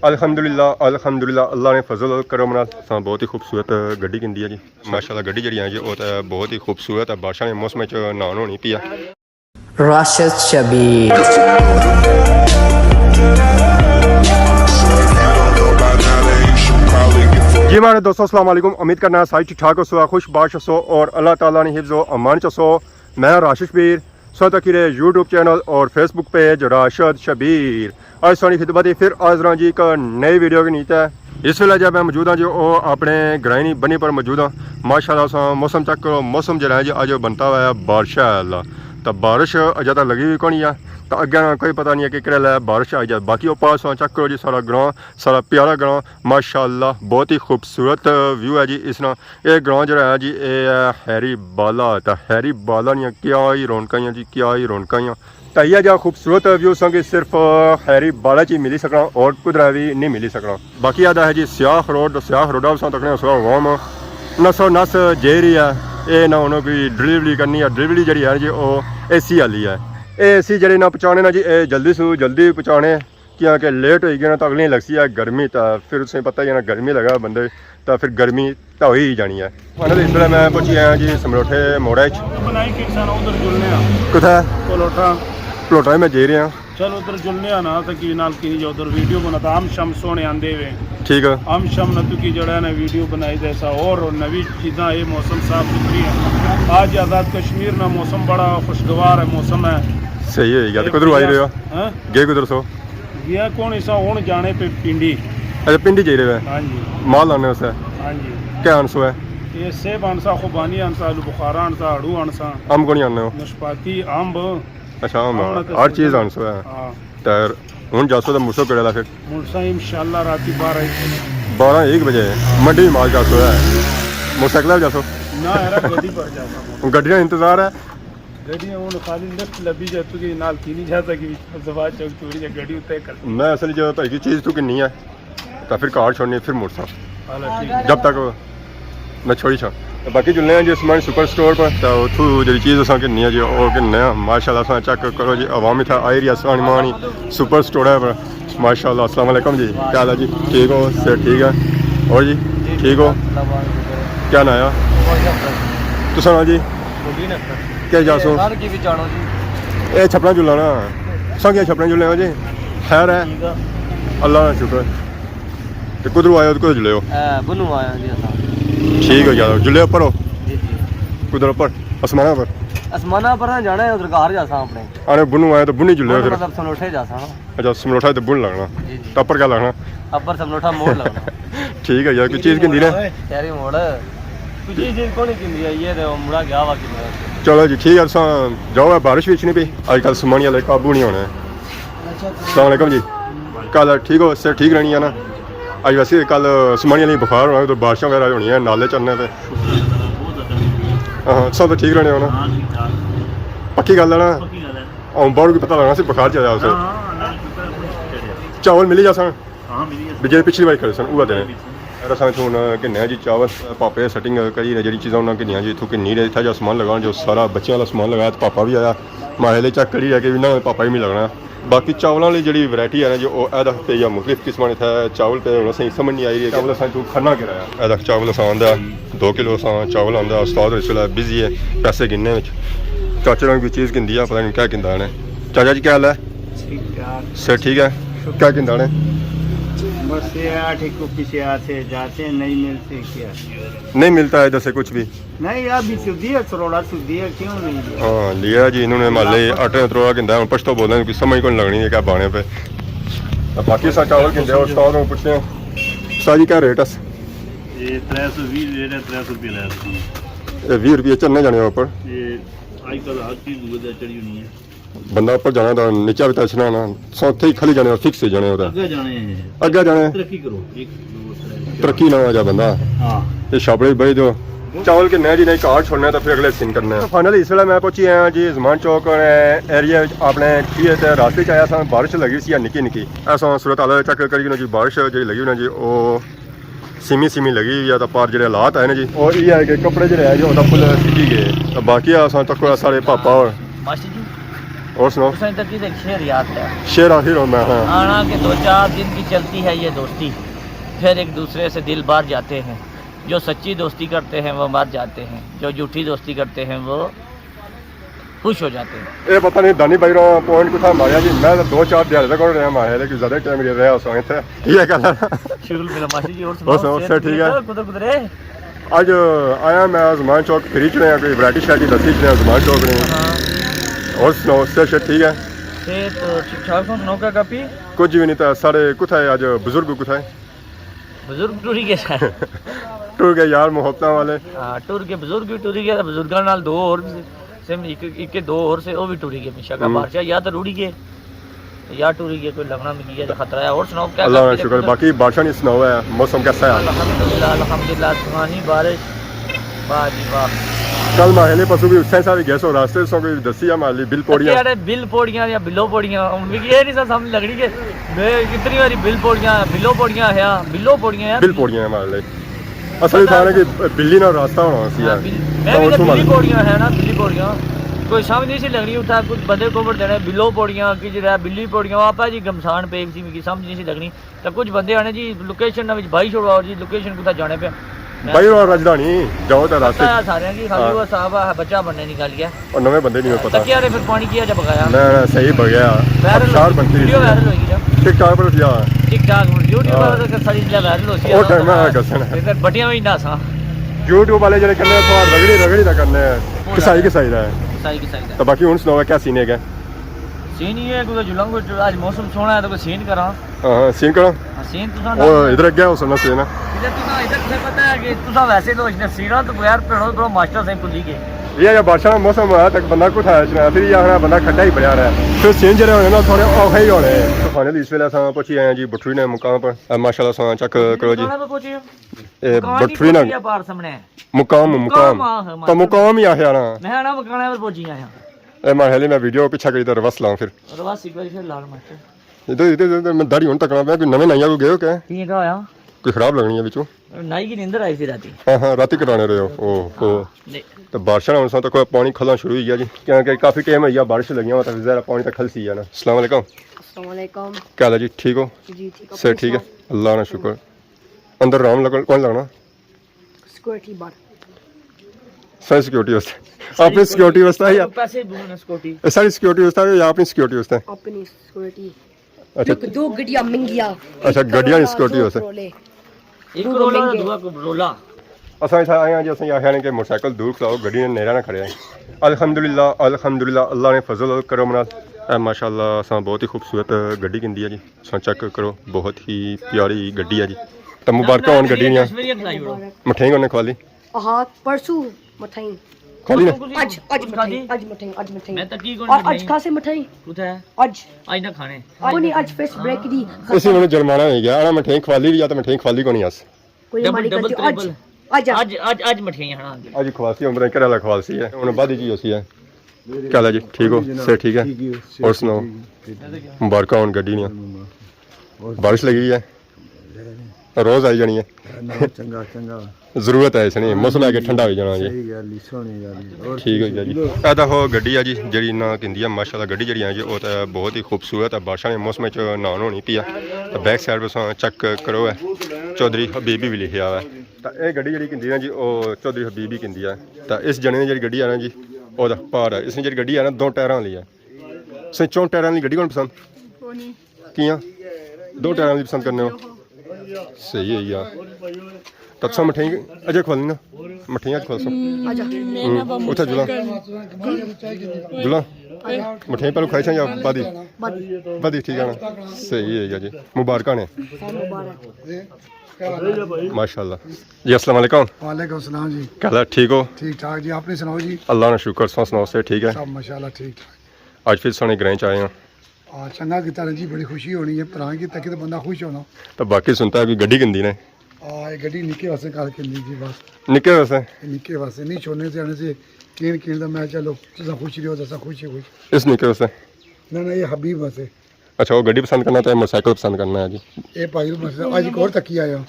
अल्हम्दुलिल्लाह अल्हम्दुलिल्लाह अल्लाह ने फजल और करम नाल बहुत ही खूबसूरत गड्डी किंदी है जी माशाल्लाह गड्डी जी है जी वो बहुत ही खूबसूरत है बारिश के मौसम नहान होनी पी है Rashid Shabir जी माने दोस्तों अस्सलाम वालेकुम उम्मीद करना सारी ठीक ठाक हो खुश बाश हो और अल्लाह ताला ने हिफ्ज़ व अमान चसो मैं राशिद शबीर तकीर यूट्यूब चैनल और फेसबुक पेज राशिद शबीर आज सोनी खिदमत फिर हाज़र जी एक नई वीडियो की नीत है इस वेले जब मैं मौजूद हाँ जी वो अपने ग्राइनी बनी पर मौजूद हाँ माशाल्लाह मौसम चेक करो मौसम जो है जी अज बनता हुआ है बारिश है तो बारिश अजे तक लगी हुई कोनी है तो अगे कोई पता नहीं है कि किहड़े बारिश आई जाए बाकी वो पास चेक करो जी सारा ग्रां सारा प्यारा ग्रां माशाल्लाह बहुत ही खूबसूरत व्यू है जी इसना ये ग्रां जो है जी ये है हैरी बाला तो हैरी बाला नहीं क्या ही रौनक जी क्या ही रौनक तो यह जो खूबसूरत व्यू संग सिर्फ हैरी बाला च मिली सकना और कुदरा भी नहीं मिली सकना बाकी आता है जी स्याख रोड रोडा तकने वाम नसो नस जे रही है ये ना उन्होंने कोई डिलीवरी करनी है डिलीवरी जी है जी वो AC वाली है AC जड़े ना पहुँचाने ना जी जल्दी से जल्दी पहुँचाने क्योंकि लेट हो गया ना तो अगली लगती है गर्मी तो फिर उसे पता ही ना गर्मी लगा बंदे तो फिर गर्मी तो हो ही जानी है इस वे मैं पहुँची आया जी समरोठे मोड़ा कुछ पलोटा मैं जे रहा चल उधर जुलने ना तो की नाल की जो उधर वीडियो बनाता आम शम सोने आंदे वे ठीक है आम शम न तू की जड़ा ने वीडियो बनाई जैसा और नवी चीज़ा ये मौसम साफ सुथरी है आज आज़ाद कश्मीर ना मौसम बड़ा खुशगवार है मौसम है सही है यार कुदर आई रहे हो गए कुदर सो गया कौन ऐसा हूँ जाने पे पिंडी अच्छा पिंडी जा रहे हाँ जी माल आने उसे हाँ जी क्या आंसू है ये सेब आनसा खुबानी आनसा आलू बुखारा आनसा अड़ू आनसा आम को नहीं आने हो नशपाती अम्ब अच्छा आम हर चीज़ आंसू है तो हूँ जासो तो मुसो कड़ेला फिर मुर्सा इंशाल्लाह राती 12-1 बजे मंडी माल जासो है मोटरसाइकिल जासो ना यार गड्डी पर जाता गड्डी का इंतजार है गड्डियां वो खाली लिफ्ट लभी जाती कि नाल की नहीं जाता कि जवा चौक चोरी या गड्डी उतरे कर मैं असल जो भाई की चीज़ तो किन्नी है तो फिर कार छोड़नी फिर मुड़सा जब तक मैं छोड़ी छा तो बाकी जुलने हैं जी समान सुपर स्टोर पर तो उतू जी चीज़ असा किन्नी है जी और किन्ने माशाल्लाह चेक करो जी अवामी था आई रही आसानी मानी सुपर स्टोर है पर माशाल्लाह अस्सलाम वालेकुम जी क्या हाल है जी ठीक हो सर ठीक है और जी ठीक हो क्या नाया तो सुना जी क्या जासो ये छपना जुलाना संग छपना जुले हो जी खैर है अल्लाह का शुक्र तो कुदरू आए कुदर जुले हो ठीक है यार जुले ऊपर हो कुदर ऊपर आसमाना पर ना जाना है उधर घर जा सा अपने अरे बुनू आए तो बुनी जुले फिर मतलब समलोठे जा सा अच्छा समलोठा तो बुन लगना तो ऊपर क्या लगना अपर समलोठा मोड़ लगना ठीक है यार कोई चीज़ किंदी ने तेरी मोड़ कुछ चीज कोनी किंदी है ये तो मुड़ा गया वा कि चलो जी ठीक है जाओ बारिश भी नहीं पी अजकल समानी वाले काबू नहीं होने अस्सलाम वालेकुम जी कल ठीक हो सर ठीक रहनी है ना अज वैसे कल समानी वाली बुखार होना तो बारिशें वगैरह होनी है नाले चलने पे हाँ सब ठीक रहने हो ना पक्की गल है ना और बाहर की पता लगना सी बुखार चला उसे चावल मिली जा सन जे पिछली बार खड़े सन वो देने असां हूँ किन्ने जी चावल पापे सेटिंग करी जी चीज़ा उन्हें किन्नी जी इतों किन्नी इतना जो समान लगा जो सारा बच्चों वाला समान लगाया तो पापा भी आया माहे चेक करी है कि ना पापा ही मिल लगना बाकी चावलों वाली जी वैरायटी है ना जो पे या मुख्तलिफ किस्म इतना चावल पे हूँ सही समझ नहीं आई रही चावल असा तू खन्ना कराया एदा चावल असा आंदा 2 किलो असा चावल आंदा उस्ताद इस वेले बिजी है पैसे गिनने में चाचे ने कोई चीज़ गिनती है पता नहीं क्या गिनता ने चाचा जी क्या हाल है सर ठीक है क्या गिनता ने बस से जाते नहीं मिलते क्या नहीं मिलता है इधर से कुछ भी नहीं अभी सुधी है थरोड़ा सुधी है क्यों नहीं हाँ लिया जी इन्होंने माले आटे थरोड़ा गिनता है पछतो बोलते हैं समझ को नहीं लगनी है क्या बाने पे तो बाकी सा चावल गिनते हैं उस्ताद को पूछते हैं साजी क्या रेट है ये 320 रेट है 300 रुपये ले 20 रुपये चलने जाने ऊपर ये आजकल हर चीज़ चढ़ी हुई है बंदा ऊपर जाना तो नीचा भी तचना ना सौथे ही खाली जाने फिक्स ही जाने अगे जाने तरक्की ना हो जा बंदा ये छापड़े भाई जो चावल के नए जी नहीं कार छोड़ना तो फिर अगले सीन करने फाइनली इस वे मैं पहुंची आया जी जमान चौक एरिया अपने रास्ते आया था बारिश लगी सी निकी निकी ऐसा सूरत हाल चेक करी जी बारिश जी लगी ना जी वो सिमी लगी हुई है तो पर जो हालात है ना जी और ये है कि कपड़े जो है जी फुल सिटी गए तो बाकी तक सारे पापा और और सुनाओ। हुसैन तकी से शेर याद है, शेर आखिर हो मैं, हाँ। आना के 2-4 दिन की चलती है ये दोस्ती, फिर एक दूसरे से दिल बार जाते हैं। जो सच्ची दोस्ती करते हैं वो मर जाते हैं, जो झूठी दोस्ती करते हैं वो खुश हो जाते हैं। ये पता नहीं दानी भाई रो पॉइंट कुछ मारिया जी, मैं तो 2-4 दिहाड़े तक रहा मारे, लेकिन ज्यादा टाइम रहा उस वक्त ये कहना। शुरू में मासी जी और सुनाओ, शेर ठीक है। कुदर कुदरे आज आया मैं जुमान चौक फिरी चुने कोई वैरायटी शायटी दसी चुने जुमान चौक ने। हाँ और सुनाओ, से ठीक है। से तो ठीक ठाक हो, नौका कापी कुछ भी नहीं था सारे कुछ है, आज बुजुर्ग कुछ है बुजुर्ग टूरी के साथ टूर गए यार मोहब्बत वाले। हाँ टूर के बुजुर्ग भी टूरी गए, बुजुर्गों नाल 2 और सेम एक 2 और से वो भी टूरी गए मिशा का बादशाह, या तो रूड़ी गए या टूरी गए, कोई लगना में गया खतरा है। और सुनाओ क्या अल्लाह का शुक्र, बाकी बादशाह ने सुनाओ है, मौसम कैसा है? अल्हम्दुलिल्लाह अल्हम्दुलिल्लाह, सुहानी बारिश, वाह जी वाह। कल माहले पशु भी उससे सारी गैस और रास्ते सो कोई दसी है माली बिल पोड़ियां यार बिल पोड़ियां या बिलो पोड़ियां उनमें ये नहीं समझ लगनी के मैं कितनी बारी बिल पोड़ियां बिलो पोड़ियां है, बिलो पोड़ियां है, बिल पोड़ियां माले असल था ना कि बिल्ली ना रास्ता होना सी है। मैं भी तो बिल्ली पोड़ियां है ना, बिल्ली पोड़ियां कोई समझ नहीं सी लगनी, उठा कुछ बंदे कोबड़ देने बिलो पोड़ियां की जरा बिल्ली पोड़ियां आपा जी गमसान पे सी मिकी समझ नहीं सी लगनी, तो कुछ बंदे आने जी लोकेशन ना विच भाई छोड़वाओ जी, लोकेशन कुथा जाने पे भाई और राजधानी जाओ तो रास्ते पता है सारे की खाली वो साहब है बच्चा बनने निकाल गया और नवे बंदे नहीं पता। तकिया रे फिर पानी किया जब बगाया ना सही बगया चार बनती वीडियो वायरल होगी जब टिकटॉक पर या टिकटॉक यूट्यूब पर तो सारी चीजें वायरल हो सी ओ टाइम है कसन फिर बटियां भी ना सा YouTube वाले जने करने तो रगड़ी रगड़ी दा करने किसाई दा है साई की साई तो बाकी हुन सुनाओ क्या सीन है? सीन ये है कोई जुलंग आज मौसम सोना है तो कोई सीन करा। हां सीन करो सीन तो ओ इधर गया हो सुनना सीन इधर से पता है कि तुसा वैसे तो इसने सीना तो यार पेड़ो मास्टर से कुली के ये बादशाह मौसम आया तक बंदा कुछ आया चना फिर यहाँ बंदा खड्डा ही पड़ा रहा है, फिर सीन जरे होने ना थोड़े औखे ही होने। तो फाइनली इस वेले असां पहुंची आए हैं जी बठरी ने मुकाम पर, माशाल्लाह सा चेक करो जी ए बठरी ना पार सामने मुकाम मुकाम तो मुकाम ही आया ना मैं ना मकाना पर पहुंची आया ए माहली मैं वीडियो पीछा करी तो रवस लाऊं फिर रवास एक बार फिर लाल मास्टर इधर मैं दाढ़ी हुन तक मैं कोई नवे नैया को गए हो क्या ठीक है आया कोई खराब लगनी है बिचू नाई की नींदर आई थी राती। हाँ राती कटाने रहे हो ओ नहीं तो बारिश ना उनसा तक पानी खलना शुरू हो गया जी, क्योंकि काफी टाइम है बारिश लगी हुआ तो ज़रा पानी तक खलसी है ना। अस्सलाम वालेकुम। अस्सलाम वालेकुम। क्या हाल है जी, ठीक हो? जी ठीक हो। सर ठीक है अल्लाह ना शुक्र। अंदर राम लग कौन लगना? सिक्योरिटी बार सारी सिक्योरिटी वास्ते अपनी सिक्योरिटी वास्ते है या पैसे दूंगा सिक्योरिटी सारी सिक्योरिटी वास्ते है या अपनी सिक्योरिटी वास्ते? अपनी सिक्योरिटी। अच्छा दो गड्डियां मंगिया। अच्छा गड्डियां की सिक्योरिटी वास्ते एक रोला दुआ को रोला असां इत्थे आए हैं जी, असां आखिया ने कि मोटरसाइकिल दूर खलाओ गड्डी ने नेरा ना खड़े अल्हम्दुलिल्लाह अल्हम्दुलिल्लाह अल्लाह ने फजल करम नाल माशाल्लाह असां बहुत ही खूबसूरत गड्डी किंदी है जी, असां चेक करो बहुत ही प्यारी गड्डी है जी। तो मुबारक होन गड्डी ने मठेंग उन्हें खवाली हाँ परसों मठाई खवाली ने आज मठाई मैं तक की कौन और आज खासे मठाई कुछ है आज आज ना खाने कोनी आज फेस ब्रेक दी इसी मैंने जुर्माना हो गया आना मठेंग खवाली भी या तो मठेंग खवाली को नहीं आस कोई हमारी गलती आज आज आज मठियां हां आज खवासी उम्र करे वाला खवासी है उन्हें बादी जी होसी है। क्या हाल है जी, ठीक हो? सर ठीक है और सुनाओ मुबारक होन गड्डी ने बारिश लगी है रोज आई जानी है चंगा चंगा ਜ਼ਰੂਰਤ ਹੈ ਇਸਨੇ ਮੌਸਮ ਹੈ ਕਿ ਠੰਡਾ ਹੋ ਜਾਣਾ ਜੀ ਸਹੀ ਗੱਲ ਹੀ ਸੋਹਣੀ ਗੱਲ ਔਰ ਠੀਕ ਹੋ ਗਿਆ ਜੀ। ਇਹ ਤਾਂ ਉਹ ਗੱਡੀ ਆ ਜੀ ਜਿਹੜੀ ਨਾ ਕਿੰਦੀ ਆ ਮਾਸ਼ਾਅੱਲਾ ਗੱਡੀ ਜਿਹੜੀ ਆ ਜੀ ਉਹ ਤਾਂ ਬਹੁਤ ਹੀ ਖੂਬਸੂਰਤ ਹੈ, ਬਾਰਿਸ਼ਾਂ ਦੇ ਮੌਸਮ ਵਿੱਚ ਨਹਾਉਣ ਹੋਣੀ ਪਿਆ ਤਾਂ ਬੈਕ ਸਾਈਡ ਤੋਂ ਚੈੱਕ ਕਰੋ ਹੈ ਚੌਧਰੀ ਹਬੀਬੀ ਵੀ ਲਿਖਿਆ ਹੋਇਆ ਤਾਂ ਇਹ ਗੱਡੀ ਜਿਹੜੀ ਕਿੰਦੀ ਨਾ ਜੀ ਉਹ ਚੌਧਰੀ ਹਬੀਬੀ ਕਿੰਦੀ ਆ ਤਾਂ ਇਸ ਜਣੇ ਨੇ ਜਿਹੜੀ ਗੱਡੀ ਆ ਨਾ ਜੀ ਉਹਦਾ ਭਾਰ ਹੈ ਇਸਨੇ ਜਿਹੜੀ ਗੱਡੀ ਆ ਨਾ 2 ਟਾਇਰਾਂ ਵਾਲੀ ਆ ਸੇ 4 ਟਾਇਰਾਂ ਵਾਲੀ ਗੱਡੀ ਕੌਣ ਪਸੰਦ ਕੀਆਂ 2 ਟਾਇਰਾਂ ਵਾਲੀ ਪਸੰਦ ਕਰਨੇ ਹੋ ਸਹੀ ਹੈ ਯਾਰ तत्सा मठेंगे अजय खोल ना मठियाँ खोल सो उठा जुला जुला मठियाँ पहले खाई या बादी बादी ठीक है ना सही है जी मुबारक ने माशाल्लाह जी। अस्सलाम वालेकुम। वालेकुम सलाम जी। क्या ठीक हो? ठीक ठाक जी, आपने सुनाओ जी? अल्लाह ना शुक्र सुनाओ से ठीक है सब माशाल्लाह ठीक ठाक। आज फिर सोने ग्रह च आए हैं चंगा किता जी, बड़ी खुशी होनी है भरा की तक तो बंदा खुश होना। तो बाकी सुनता है कि गड्डी किंदी ने ये गड्डी निके वास्ते गल करनी जी बस निके वैसे निके वास्ते नहीं छोड़ने से आने से कीन दा मैं चलो तुसा खुश रहो तुसा खुश इस निके वैसे ना ये हबीब वास्ते। अच्छा वो गड्डी पसंद करना तो मोटरसाइकिल पसंद करना है जी ये भाई मसला आज एक और तकी आया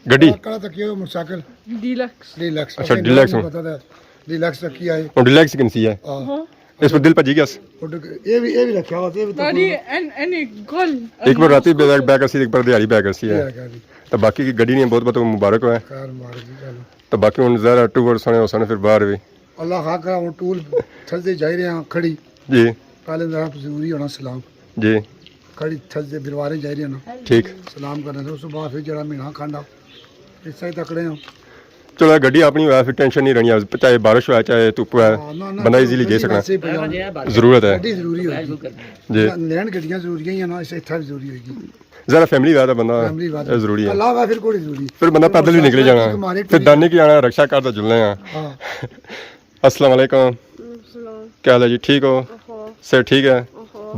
गड्डी कड़ा तकी आया मोटरसाइकिल डीलक्स अच्छा डीलक्स पता है डीलक्स तकी आए और डीलक्स किन सी है ਇਸ ਪਰ ਦਿਲ ਭੱਜੀ ਗਿਆ ਸੀ। ਇਹ ਵੀ ਰੱਖਿਆ ਵਾ ਤੇ ਇਹ ਵੀ ਤਾਂ Daddy, any goal. ਇੱਕ ਵਾਰ ਰਾਤੀ ਬੈਗਰ ਸੀ, ਇੱਕ ਵਾਰ ਦਿਹਾੜੀ ਬੈਗਰ ਸੀ ਤਾਂ ਬਾਕੀ की ਗੱਡੀ ਨੇ ਬਹੁਤ ਬਹੁਤ ਮੁਬਾਰਕ ਹੋਇਆ ਕਾਰ ਮਾਰ ਗਈ ਗੱਲ ਤਾਂ ਬਾਕੀ ਹੁਣ ਜ਼ਰਾ ਟੂਰ ਸੋਨੇ ਫਿਰ ਬਾਹਰ ਵੀ ਅੱਲਾਹ ਖਾਕਰਾ ਹੁਣ ਟੂਲ ਥੱਸਦੇ ਜਾਈ ਰਹੇ ਹਾਂ ਖੜੀ ਜੀ ਪਹਿਲੇ ਜਰਾ ਜ਼ਰੂਰੀ ਹੋਣਾ ਸਲਾਮ ਜੀ ਖੜੀ ਥੱਸਦੇ ਬਿਰਵਾਰੇ ਜਾਈ ਰਹੇ ਨਾ ਠੀਕ ਸਲਾਮ ਕਰਨੇ ਉਸ ਤੋਂ ਬਾਅਦ ਫਿਰ ਜਿਹੜਾ ਮਹੀਨਾ ਖਾਂਦਾ ਇਸ ਤਰ੍ਹਾਂ ਤਕੜੇ ਹਾਂ ਚਲੋ ਗੱਡੀ ਆਪਣੀ ਹੋਇਆ ਫਿਰ ਟੈਨਸ਼ਨ ਨਹੀਂ ਰਹਿਣੀ ਚਾਹੇ ਬਾਰਿਸ਼ ਹੋਇਆ ਚਾਹੇ ਧੁੱਪ ਹੋਇਆ ਬੰਦਾ ਈਜ਼ੀਲੀ ਜਾ ਸਕਣਾ ਜ਼ਰੂਰਤ ਹੈ ਜ਼ਰੂਰੀ ਹੋਈ ਜੀ ਲੈਣ ਗੱਡੀਆਂ ਜ਼ਰੂਰੀਆਂ ਹੀ ਆ ਨਾ ਇਸ ਇੱਥੇ ਵੀ ਜ਼ਰੂਰੀ ਹੋਏਗੀ ਜ਼ਰਾ ਫੈਮਿਲੀ ਵਾਲਾ ਬੰਦਾ ਫੈਮਿਲੀ ਬਾਤ ਜ਼ਰੂਰੀ ਹੈ ਅੱਲਾਹ ਵਾ ਫਿਰ ਕੋਈ ਜ਼ਰੂਰੀ फिर बंदा पैदल भी निकले जाना फिर दाने की आना रक्षा कर जुलने हाँ अस्सलाम वालेकुम क्या हाल है जी ठीक हो सर ठीक है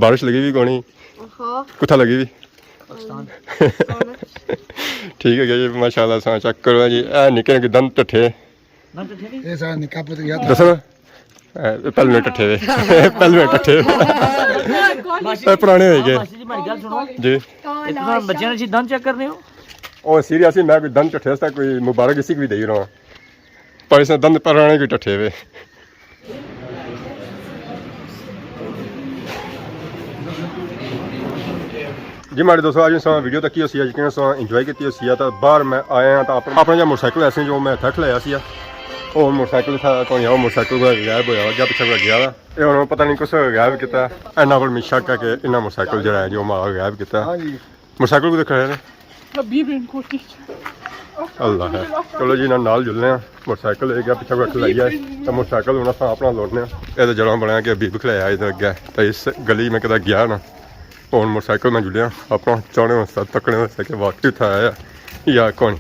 बारिश लगी हुई कोनी कुत्था लगी हुई ठीक है जी माशाल्लाह सा चेक करो जी ए निके निके दंद टठे ये सारा निकाह पे तो याद दसो पहले टठे पहले टठे पुराने हो गए ਮਾਸੀ ਜੀ ਮੇਰੀ ਗੱਲ ਸੁਣੋ जी ਇਤਨਾ ਬੱਚਿਆਂ ਨੇ ਦੰਦ ਚੈੱਕ ਕਰਨੇ ਹੋ और सीरियसली मैं कोई दंद टठे था कोई मुबारक इसी को भी दे रहा हूँ पर इसने दंद पुराने कोई टठे हुए जी मारे दोस्तों आज इंसान वीडियो तक ही यकीन इंजॉय की तो बाहर मैं आया तो अपना जो मोटरसाइकिल ऐसे जो मैं इतना खलाया सी वो मोटरसाइकिल था कोई वो मोटरसाइकिल गायब होया अगर पिछले को गया ये उन्होंने पता नहीं कुछ गायब किया इन्होंने को मिल शक है कि इन्हें मोटरसाइकिल जो है जो माल गायब किया मोटरसाइकिल को देख रहे हैं Habib and Koti. अल्लाह है चलो जी नाल जुलने मोटरसाइकिल ले गया पिछले को लाई है तो मोटरसाइकिल उन्हें अपना लौटने ये तो जड़ा बनया कि अभी खलाया इधर अगे तो इस गली में कदा गया ना और मोटरसाइकिल में जुलिया अपना चाहने वास्ते तकने वास्ते कि वाकई था आया या कौन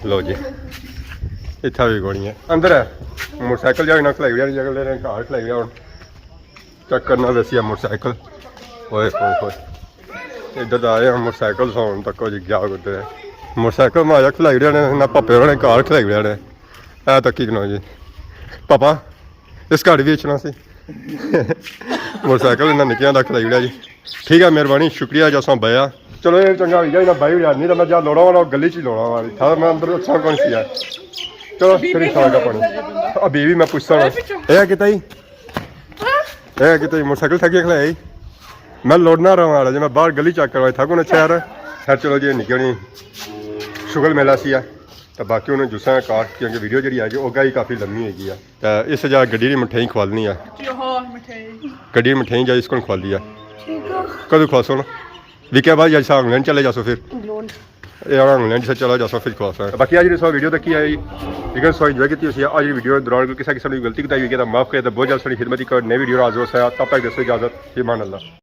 लो जी इतना भी कोनी है अंदर है मोटरसाइकिल जाए ना खलाई हुई जगह ले रहे घर खलाई हुआ हूँ चेक करना वैसी है मोटरसाइकिल होए होए होए इधर आए हम मोटरसाइकिल सोन तक जी गया गुजरे मोटरसाइकिल में आया खलाई हुआ ने ना पापे ने घर खलाई हुआ ने ऐ तक की कनो जी पापा इस गाड़ी बेचना सी मोटरसाइकिल इन्हें निकिया का खलाई हुआ जी ठीक है मेहरबानी शुक्रिया जैसा बया चलो ये चंगा हो गया बाई हुआ नहीं तो मैं जहाँ लौड़ा वाला गली च लौड़ा वाली था मैं अंदर अच्छा कौन सी है चलो फिर खा का पानी अभी भी मैं पूछता हूँ कितना ही कितना मोटरसाइकिल थकी खलाई मैं लौटना रहा वाला जी मैं बाहर गली चेक करवाई था कौन अच्छा यार खैर चलो जी निकल नहीं शुगर मेला सी है तो बाकी उन्हें जुस्सा कार क्योंकि वीडियो जी है वो ही काफ़ी लम्मी हैगी है तो इस जगह गड्डी की मिठाई खवालनी है गड्डी की मिठाई जा इसको खवाली है कदों खवासो ना विके बाद जैसा इंग्लैंड चले जासो फिर इंग्लैंड से चला जासो फिर खवासा बाकी आज सो वीडियो तक ही आई लेकिन सो इंजॉय की आज वीडियो दौरान किसी किसी ने गलती बताई हुई है तो माफ़ करें तो बहुत जल्द सारी खिदमत कर नई वीडियो हाजिर हो तब तक दसो इजाजत ईमान अल्लाह।